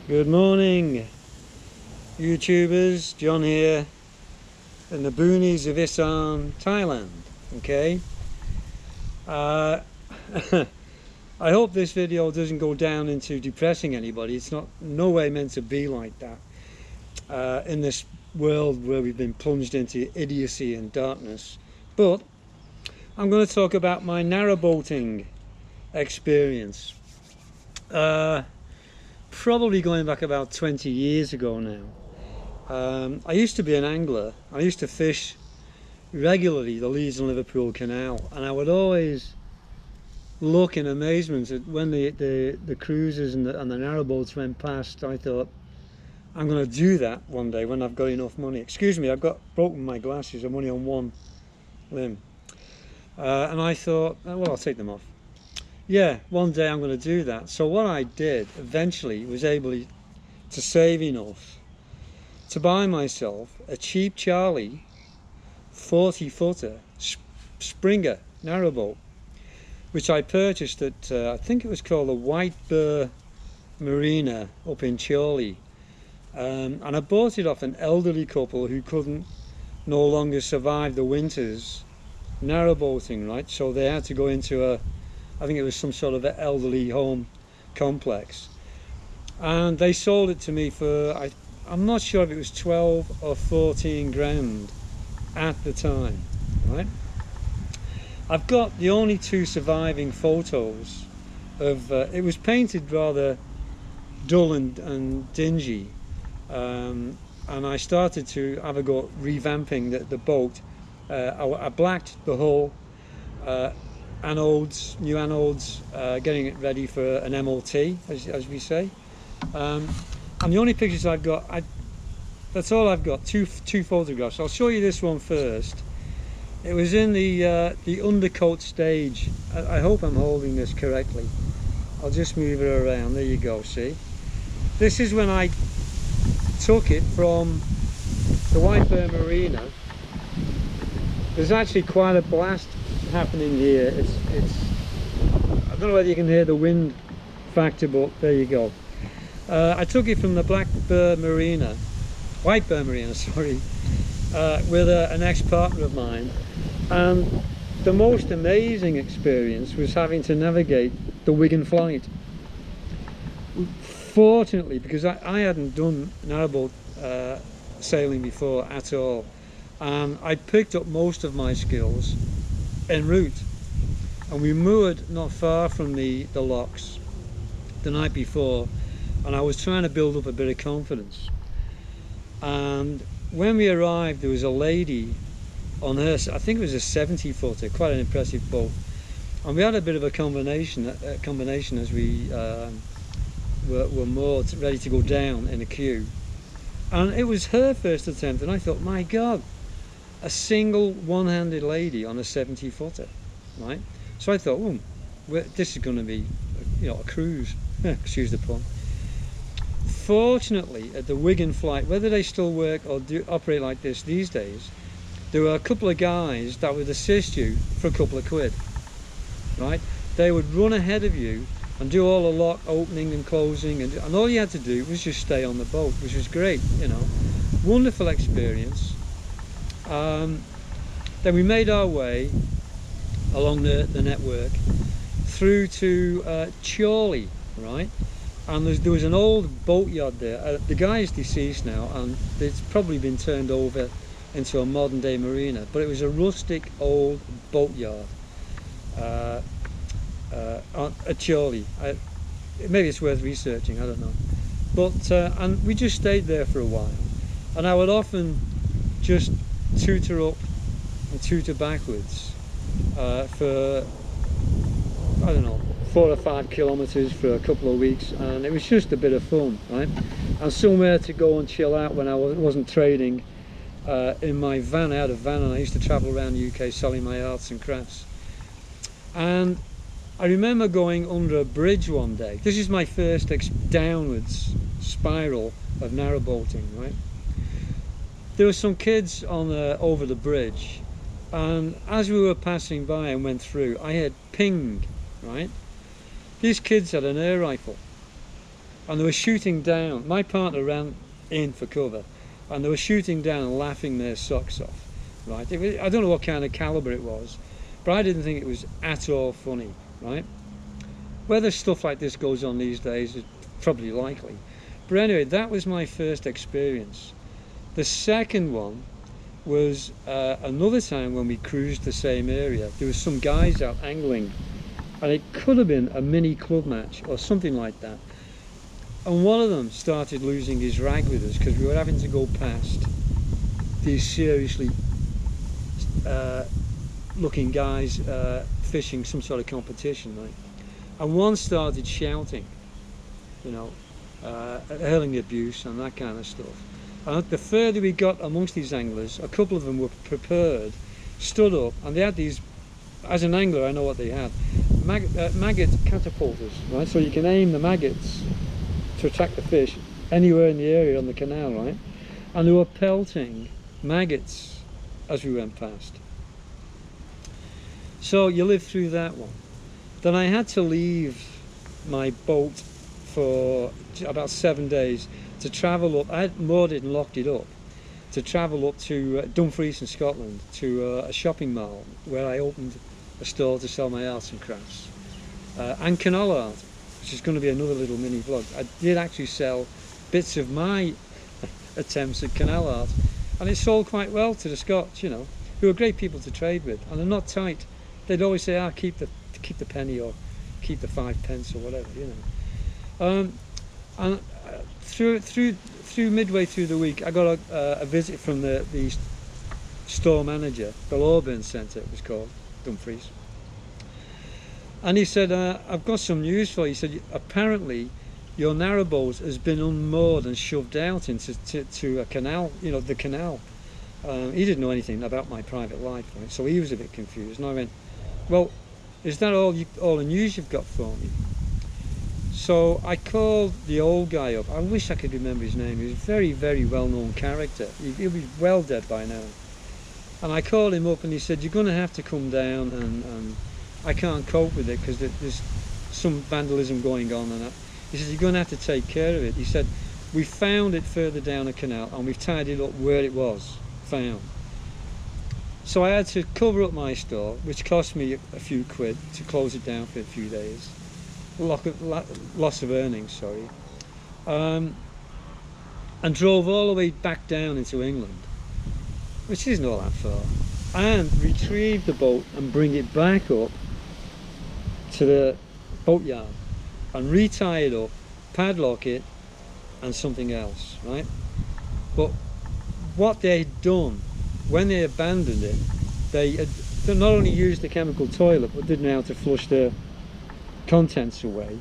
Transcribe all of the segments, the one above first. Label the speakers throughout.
Speaker 1: Good morning, YouTubers. John here in the boonies of Isan, Thailand. Okay. I hope this video doesn't go down into depressing anybody. It's no way meant to be like that in this world where we've been plunged into idiocy and darkness. But I'm going to talk about my narrowboating experience. Probably going back about 20 years ago now. I used to be an angler. I used to fish regularly the Leeds and Liverpool canal, and I would always look in amazement at when the cruisers and the narrowboats went past. I thought, I'm going to do that one day when I've got enough money. Excuse me, I've broken my glasses. I'm only on one limb. And I thought, well, I'll take them off. Yeah, one day I'm going to do that. So what I did eventually was able to save enough to buy myself a cheap Charlie 40-footer Springer narrowboat, which I purchased at I think it was called the White Bear Marina up in Chorley, and I bought it off an elderly couple who couldn't no longer survive the winters narrowboating, right? So they had to go into I think it was some sort of an elderly home complex, and they sold it to me for I'm not sure if it was 12 or 14 grand at the time, right? I've got the only two surviving photos of it was painted rather dull and dingy, and I started to have a go at revamping the boat. I blacked the hull, anodes, new anodes, getting it ready for an MOT, as we say. And the only pictures I've got, that's all I've got, two photographs. I'll show you this one first. It was in the undercoat stage. I hope I'm holding this correctly. I'll just move it around. There you go, see? This is when I took it from the White Bear Marina. There's actually quite a blast happening here. I don't know whether you can hear the wind factor, but there you go. I took it from the White Bear Marina, sorry, with an ex-partner of mine, and the most amazing experience was having to navigate the Wigan Flight. Fortunately, because I hadn't done narrowboat sailing before at all, and I picked up most of my skills en route, and we moored not far from the locks the night before, and I was trying to build up a bit of confidence. And when we arrived, there was a lady on her, I think it was a 70-footer, quite an impressive boat, and we had a bit of a combination as we were moored, ready to go down in a queue, and it was her first attempt, and I thought, my God, a single one-handed lady on a 70-footer, right? So I thought, oh, this is going to be, a cruise. Excuse the pun. Fortunately, at the Wigan Flight, whether they still work or operate like this these days, there were a couple of guys that would assist you for a couple of quid, right? They would run ahead of you and do all the lock opening and closing, and all you had to do was just stay on the boat, which was great, wonderful experience. Then we made our way along the network through to Chorley, right? And there was an old boatyard there. The guy is deceased now, and it's probably been turned over into a modern day marina, but it was a rustic old boatyard at Chorley. Maybe it's worth researching, I don't know. But and we just stayed there for a while, and I would often just tutor up and tutor backwards for, I don't know, 4 or 5 kilometers for a couple of weeks, and it was just a bit of fun, right? And somewhere to go and chill out when I wasn't trading in my van. I had a van, and I used to travel around the UK selling my arts and crafts. And I remember going under a bridge one day. This is my first downwards spiral of narrowboating, right? There were some kids on over the bridge, and as we were passing by and went through, I heard ping, right? These kids had an air rifle, and they were shooting down. My partner ran in for cover, and they were shooting down and laughing their socks off, right? I don't know what kind of caliber it was, but I didn't think it was at all funny, right? Whether stuff like this goes on these days is probably likely. But anyway, that was my first experience. The second one was another time when we cruised the same area. There was some guys out angling, and it could have been a mini club match or something like that. And one of them started losing his rag with us because we were having to go past these seriously looking guys fishing some sort of competition, right? And one started shouting, you know, hurling abuse and that kind of stuff. And the further we got amongst these anglers, a couple of them were prepared, stood up, and they had these, as an angler I know what they had, maggot catapulters, right? So you can aim the maggots to attract the fish anywhere in the area on the canal, right? And they were pelting maggots as we went past. So you live through that one. Then I had to leave my boat for about 7 days to travel up. I had moored it and locked it up to travel up to Dumfries in Scotland to a shopping mall where I opened a store to sell my arts and crafts and canal art, which is going to be another little mini vlog. I did actually sell bits of my attempts at canal art, and it sold quite well to the Scots, you know, who are great people to trade with, and they're not tight. They'd always say, "Ah, keep the penny or keep the 5 pence or whatever," you know. And through midway through the week, I got a visit from the store manager, the Lawburn Centre it was called, Dumfries. And he said, "I've got some news for you." He said, "Apparently your narrowboat has been unmoored and shoved out into a canal, you know, the canal." He didn't know anything about my private life, right? So he was a bit confused. And I went, "Well, is that all the news you've got for me?" So I called the old guy up. I wish I could remember his name. He was a very, very well-known character. He'll be well dead by now. And I called him up and he said, "You're going to have to come down, and I can't cope with it because there's some vandalism going on." And he said, "You're going to have to take care of it." He said, "We found it further down the canal and we've tidied up where it was found." So I had to cover up my store, which cost me a few quid to close it down for a few days. Loss of earnings, sorry. And drove all the way back down into England, which isn't all that far, and retrieve the boat and bring it back up to the boatyard and retie it up, padlock it, and something else, right? But what they'd done when they abandoned it, they not only used the chemical toilet but didn't know how to flush the contents away.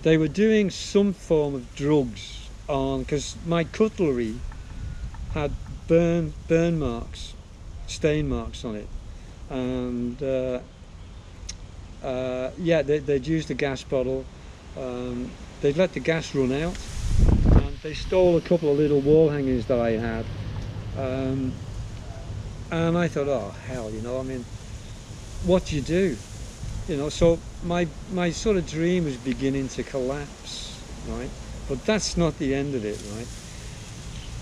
Speaker 1: They were doing some form of drugs on, because my cutlery had burn marks, stain marks on it, and yeah, they'd used a gas bottle. They'd let the gas run out, and they stole a couple of little wall hangings that I had, and I thought, oh hell, you know, I mean, what do you do? You know, so my sort of dream was beginning to collapse, right? But that's not the end of it, right?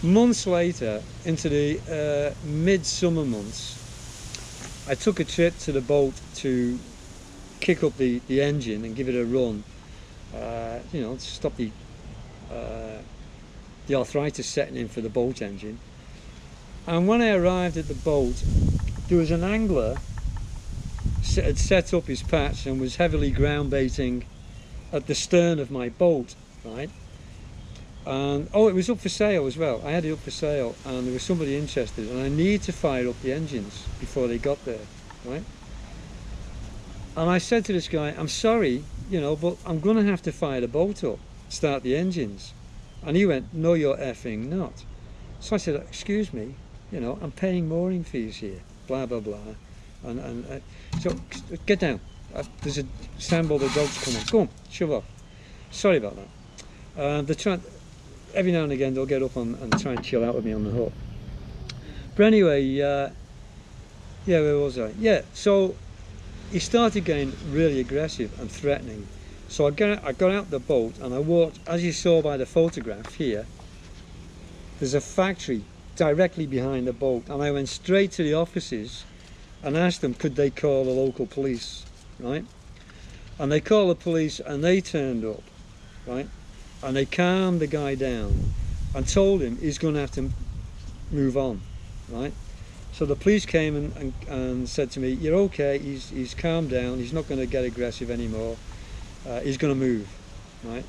Speaker 1: Months later, into the midsummer months, I took a trip to the boat to kick up the engine and give it a run, you know, to stop the arthritis setting in for the boat engine. And when I arrived at the boat, there was an angler had set up his patch and was heavily ground baiting at the stern of my boat, right? And oh, it was up for sale as well. I had it up for sale, and there was somebody interested, and I need to fire up the engines before they got there, right? And I said to this guy, "I'm sorry, you know, but I'm going to have to fire the boat up, start the engines." And he went, "No, you're effing not." So I said, "Excuse me, you know, I'm paying mooring fees here, blah blah blah." And so get down. There's a sample, the dog's coming. Go on, shove off. Sorry about that. They're trying. Every now and again they'll get up and try and chill out with me on the hook. But anyway, yeah, where was I? Yeah, so he started getting really aggressive and threatening, So I got out the boat and I walked, as you saw by the photograph here, there's a factory directly behind the boat, and I went straight to the offices and asked them could they call the local police, right? And they called the police and they turned up, right? And they calmed the guy down and told him he's going to have to move on, right? So the police came and said to me, you're okay, he's calmed down, he's not going to get aggressive anymore, he's going to move, right?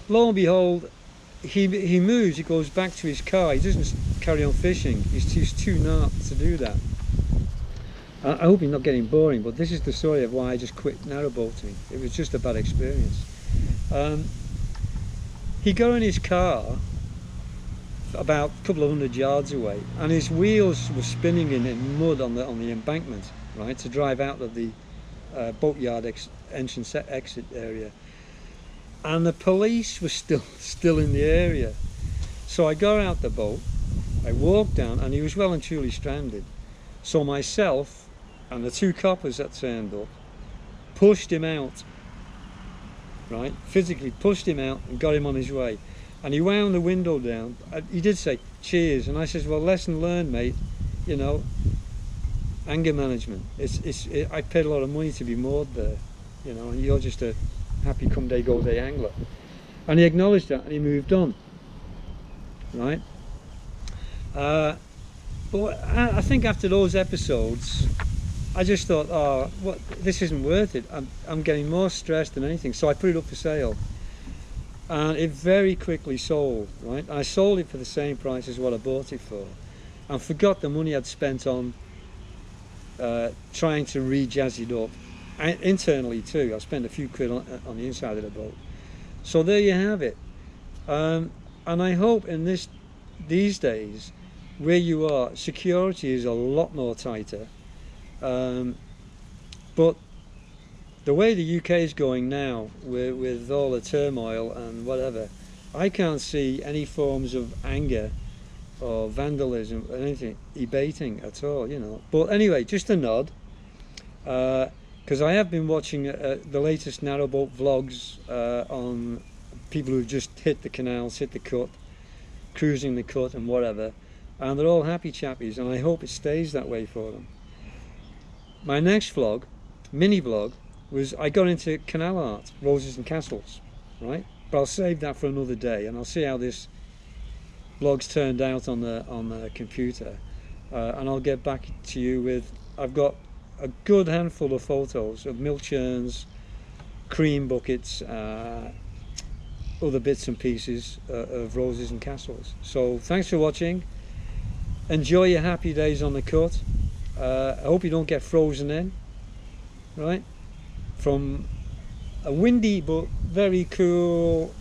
Speaker 1: Lo and behold, he moves, he goes back to his car, he doesn't carry on fishing, he's too narked to do that. I hope he's not getting boring, but this is the story of why I just quit narrowboating. It was just a bad experience. He got in his car about a couple of 100 yards away, and his wheels were spinning in mud on the embankment, right, to drive out of the boatyard entrance exit area. And the police were still in the area. So I got out the boat, I walked down, and he was well and truly stranded. So myself and the two coppers that turned up pushed him out, right, physically pushed him out and got him on his way. And he wound the window down. He did say cheers, and I says, well, lesson learned, mate, you know, anger management. I paid a lot of money to be moored there, you know, and you're just a happy come day go day angler. And he acknowledged that and he moved on, right? But I think after those episodes I just thought, oh, this isn't worth it. I'm getting more stressed than anything, so I put it up for sale, and it very quickly sold, right? I sold it for the same price as what I bought it for, and forgot the money I'd spent on trying to re-jazz it up. Internally too, I spent a few quid on the inside of the boat. So there you have it. And I hope in these days, where you are, security is a lot more tighter. But the way the UK is going now, with all the turmoil and whatever, I can't see any forms of anger or vandalism or anything abating at all, you know. But anyway, just a nod. Because I have been watching the latest narrowboat vlogs on people who've just hit the canals, hit the cut, cruising the cut and whatever, and they're all happy chappies, and I hope it stays that way for them. My next vlog, mini vlog, was I got into canal art, roses and castles, right? But I'll save that for another day, and I'll see how this vlog's turned out on the computer, and I'll get back to you with. I've got a good handful of photos of milk churns, cream buckets, other bits and pieces of roses and castles. So thanks for watching. Enjoy your happy days on the cut. I hope you don't get frozen in, right? From a windy but very cool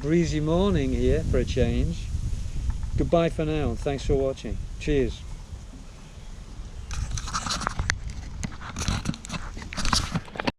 Speaker 1: breezy morning here for a change. Goodbye for now, and thanks for watching. Cheers.